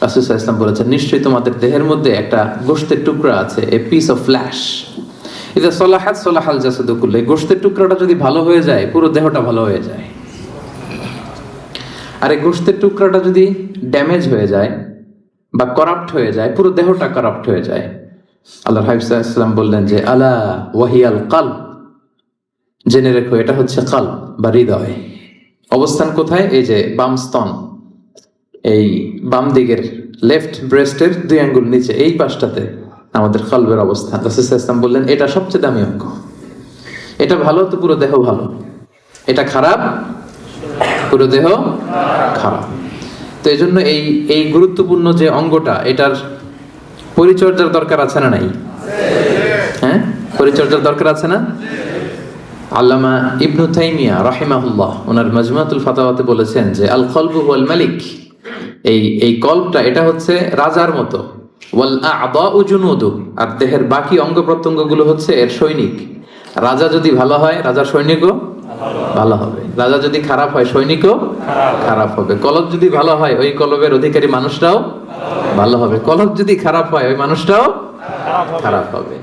রাসূল সাল্লাল্লাহু আলাইহি ওয়াসাল্লাম বলেছেন, নিশ্চয়ই তোমাদের দেহের মধ্যে একটা গোশতের টুকরা আছে, এ পিস অফ ফ্ল্যাশ। ইযা সালাহাত সালাহাল জাসাদু কুল্লু। এই গোশতের টুকরাটা যদি ভালো হয়ে যায়, পুরো দেহটা ভালো হয়ে যায়। আর এই গোশতের টুকরাটা যদি ড্যামেজ হয়ে যায় বা করাপ্ট হয়ে যায়, পুরো দেহটা করাপ্ট হয়ে যায়। আল্লাহর হাবিব সাল্লাল্লাহু আলাইহি ওয়াসাল্লাম বললেন যে আলা ওয়াহিয়াল কলব, জেনে রেখো এটা হচ্ছে কলব বা হৃদয়। অবস্থান কোথায়? এই যে বাম স্তন, এই বাম দিকের লেফট ব্রেস্টের 2 আঙ্গুল নিচে এই পাশটাতে আমাদের কলবের অবস্থান। রাসূল সাল্লাল্লাহু আলাইহি ওয়াসাল্লাম বললেন এটা সবচেয়ে দামি অঙ্গ। এটা ভালো তো পুরো দেহ ভালো, এটা খারাপ পুরো দেহ খারাপ। তো এই জন্য এই গুরুত্বপূর্ণ যে অঙ্গটা, এটার পরিচর্যার দরকার আছে না নাই? হ্যাঁ, পরিচর্যার দরকার আছে না? আল্লামা ইবনু তাইমিয়া রাহিমাহুল্লাহ ওনার মাজমুআতুল ফাতাওয়াতে বলেছেন যে আল কলবু ওয়াল মালিক, এই কলবটা এটা হচ্ছে রাজার মতো, ওয়াল আ'দাউ জুনুদু, আর দেহের বাকি অঙ্গ প্রত্যঙ্গগুলো হচ্ছে এর সৈনিক। রাজা যদি ভালো হয়, রাজার সৈনিকও ভালো হবে। রাজা যদি খারাপ হয়, সৈনিকও খারাপ হবে। কলব যদি ভালো হয়, ওই কলবের অধিকারী মানুষটাও ভালো হবে। কলব যদি খারাপ হয়, ওই মানুষটাও খারাপ হবে।